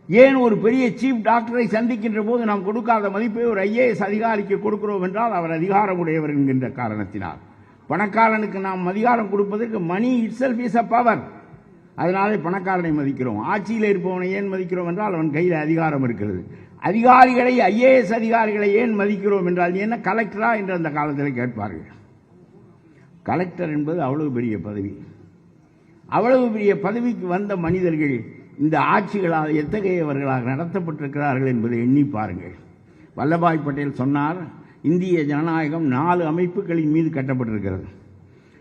ஏன் ஒரு பெரிய சீஃப் டாக்டரை சந்திக்கின்ற போது நாம் கொடுக்காத மதிப்பை ஒரு IAS அதிகாரிக்கு கொடுக்கிறோம் என்றால் அவர் அதிகாரம் உடையவர் என்கின்ற காரணத்தினால். பணக்காரனுக்கு நாம் அதிகாரம் கொடுப்பதற்கு மணி இட்செல்ஃப் இஸ் அ பவர். அதனாலே பணக்காரனை மதிக்கிறோம். ஆட்சியில் இருப்பவனை ஏன் மதிக்கிறோம் என்றால் அவன் கையில் அதிகாரம் இருக்கிறது. அதிகாரிகளை IAS அதிகாரிகளை ஏன் மதிக்கிறோம் என்றால் என்ன கலெக்டரா என்று அந்த காலத்தில் கேட்பார்கள். கலெக்டர் என்பது அவ்வளவு பெரிய பதவி. அவ்வளவு பெரிய பதவிக்கு வந்த மனிதர்கள் இந்த ஆட்சிகளால் எத்தகையவர்களாக நடத்தப்பட்டிருக்கிறார்கள் என்பதை எண்ணி பாருங்கள். வல்லபாய் பட்டேல் சொன்னார், இந்திய ஜனநாயகம் 4 அமைப்புகளின் மீது கட்டப்பட்டிருக்கிறது.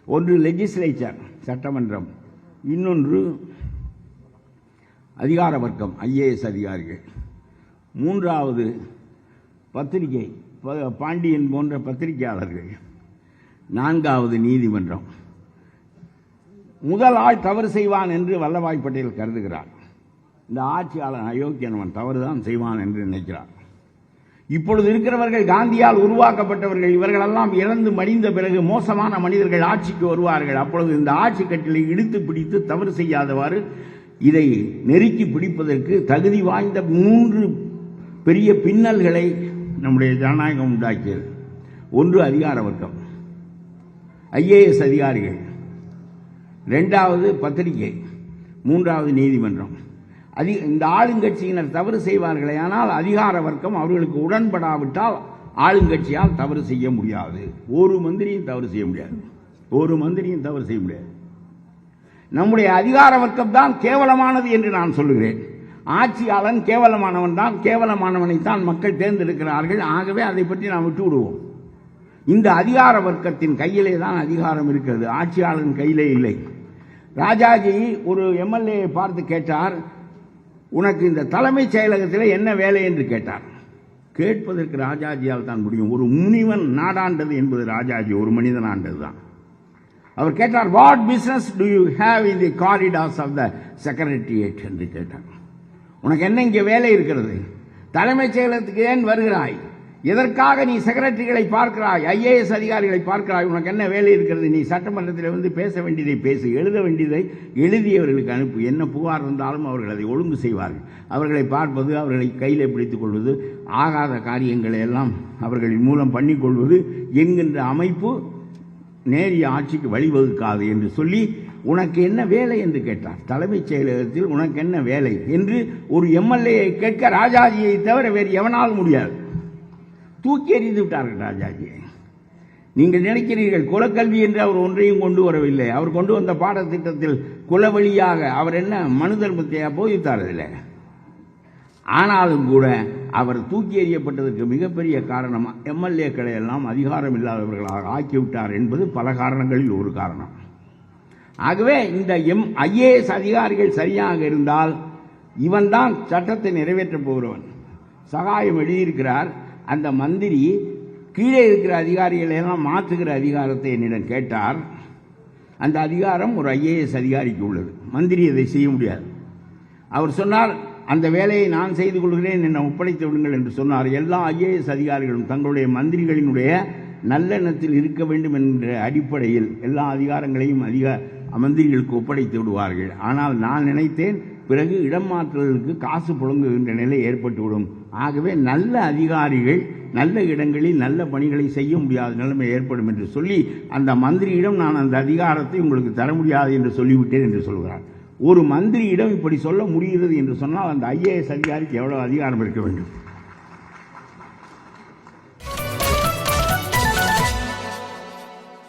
ஒன்று லெஜிஸ்லேச்சர் சட்டமன்றம், இன்னொன்று அதிகார வர்க்கம் IAS அதிகாரிகள், மூன்றாவது பத்திரிகை பாண்டியன் போன்ற பத்திரிகையாளர்கள், நான்காவது நீதிமன்றம். முதல் ஆள் தவறு செய்வான் என்று வல்லபாய் பட்டேல் கருதுகிறார். இந்த ஆட்சியாளன் அயோக்கியனவன் தவறுதான் செய்வான் என்று நினைக்கிறார். இப்பொழுது இருக்கிறவர்கள் காந்தியால் உருவாக்கப்பட்டவர்கள். இவர்களெல்லாம் இறந்து மடிந்த பிறகு மோசமான மனிதர்கள் ஆட்சிக்கு வருவார்கள். அப்பொழுது இந்த ஆட்சி கட்டிலை இழுத்து பிடித்து தவறு செய்யாதவாறு இதை நெருக்கி பிடிப்பதற்கு தகுதி வாய்ந்த 3 பெரிய பின்னல்களை நம்முடைய ஜனநாயகம் உண்டாக்கியது. ஒன்று அதிகார வர்க்கம், IAS அதிகாரிகள், இரண்டாவது பத்திரிகை, மூன்றாவது நீதிமன்றம். இந்த ஆளுங்கட்சியினர் தவறு செய்வார்களே, ஆனால் அதிகார வர்க்கம் அவர்களுக்கு உடன்படாவிட்டால் ஆளுங்கட்சியால் தவறு செய்ய முடியாது. ஒரு மந்திரியும் தவறு செய்ய முடியாது. ஒரு மந்திரியும் தவறு செய்ய முடியாது. நம்முடைய அதிகார வர்க்கம் தான் கேவலமானது என்று நான் சொல்லுகிறேன். ஆட்சியாளன் கேவலமானவன் தான். கேவலமானவனைத்தான் மக்கள் தேர்ந்தெடுக்கிறார்கள். ஆகவே அதை பற்றி நாம் விட்டு விடுவோம். இந்த அதிகார வர்க்கத்தின் கையிலே தான் அதிகாரம் இருக்கிறது, ஆட்சியாளன் கையிலே இல்லை. ராஜாஜி ஒரு MLA பார்த்து கேட்டார், உனக்கு இந்த தலைமைச் செயலகத்தில் என்ன வேலை என்று கேட்டார். கேட்பதற்கு ராஜாஜியால் தான் முடியும். ஒரு முனிவன் நாடாண்டது என்பது ராஜாஜி ஒரு மனிதன் ஆண்டது தான். அவர் கேட்டார், what business do you have in the corridors of the secretariat என்று கேட்டார். உனக்கு என்ன இங்கே வேலை இருக்கிறது? தலைமைச் செயலகத்துக்கு ஏன் வருகிறாய்? எதற்காக நீ செக்ரட்டரிகளை பார்க்கிறாய், IAS அதிகாரிகளை பார்க்கிறாய்? உனக்கு என்ன வேலை இருக்கிறது? நீ சட்டமன்றத்தில் வந்து பேச வேண்டியதை பேசு, எழுத வேண்டியதை எழுதியவர்களுக்கு அனுப்பு. என்ன புகார் இருந்தாலும் அவர்கள் அதை ஒழுங்கு செய்வார்கள். அவர்களை பார்ப்பது, அவர்களை கையில் பிடித்துக் கொள்வது, ஆகாத காரியங்களை எல்லாம் அவர்களின் மூலம் பண்ணிக்கொள்வது என்கின்ற அமைப்பு நேரிய ஆட்சிக்கு வழிவகுக்காது என்று சொல்லி, உனக்கு என்ன வேலை என்று கேட்டார். தலைமைச் செயலகத்தில் உனக்கு என்ன வேலை என்று ஒரு MLA கேட்க ராஜாஜியை தவிர வேறு எவனால் முடியாது. தூக்கி எறிந்து விட்டார்கள் ராஜாஜியை. நீங்கள் நினைக்கிறீர்கள் குலக்கல்வி என்று அவர் ஒன்றையும் கொண்டு வரவில்லை. அவர் கொண்டு வந்த பாடத்திட்டத்தில் குல வழியாக அவர் என்ன மனு தர்மத்தையா போதித்தார் இல்லை. ஆனாலும் கூட அவர் தூக்கி எறியப்பட்டதற்கு மிகப்பெரிய காரணம் MLAக்களை எல்லாம் அதிகாரம் இல்லாதவர்களாக ஆக்கிவிட்டார் என்பது பல காரணங்களில் ஒரு காரணம். ஆகவே இந்த IAS அதிகாரிகள் சரியாக இருந்தால் இவன் தான் சட்டத்தை நிறைவேற்றப் போகிறவன். சகாயம் எழுதியிருக்கிறார். அந்த மந்திரி கீழே இருக்கிற அதிகாரிகளை எல்லாம் மாற்றுகிற அதிகாரத்தை என்னிடம் கேட்டார். அந்த அதிகாரம் ஒரு IAS அதிகாரிக்கு உள்ளது. மந்திரி அதை செய்ய முடியாது. அவர் சொன்னார், அந்த வேலையை நான் செய்து கொள்கிறேன், என்னை ஒப்படைத்து விடுங்கள் என்று சொன்னார். எல்லா IAS அதிகாரிகளும் தங்களுடைய மந்திரிகளினுடைய நல்லெண்ணத்தில் இருக்க வேண்டும் என்ற அடிப்படையில் எல்லா அதிகாரங்களையும் மந்திரிகளுக்கு ஒப்படைத்து விடுவார்கள். ஆனால் நான் நினைத்தேன், பிறகு இடம் மாற்றலுக்கு காசு புழங்குகின்ற நிலை ஏற்பட்டுவிடும். ஆகவே நல்ல அதிகாரிகள் நல்ல இடங்களில் நல்ல பணிகளை செய்ய முடியாத நிலைமை ஏற்படும் என்று சொல்லி அந்த மந்திரியிடம் நான் அந்த அதிகாரத்தை உங்களுக்கு தர முடியாது என்று சொல்லிவிட்டேன் என்று சொல்கிறார். ஒரு மந்திரியிடம் இப்படி சொல்ல முடிகிறது என்று சொன்னால் அந்த IAS அதிகாரிக்கு எவ்வளவு அதிகாரம் இருக்க வேண்டும்?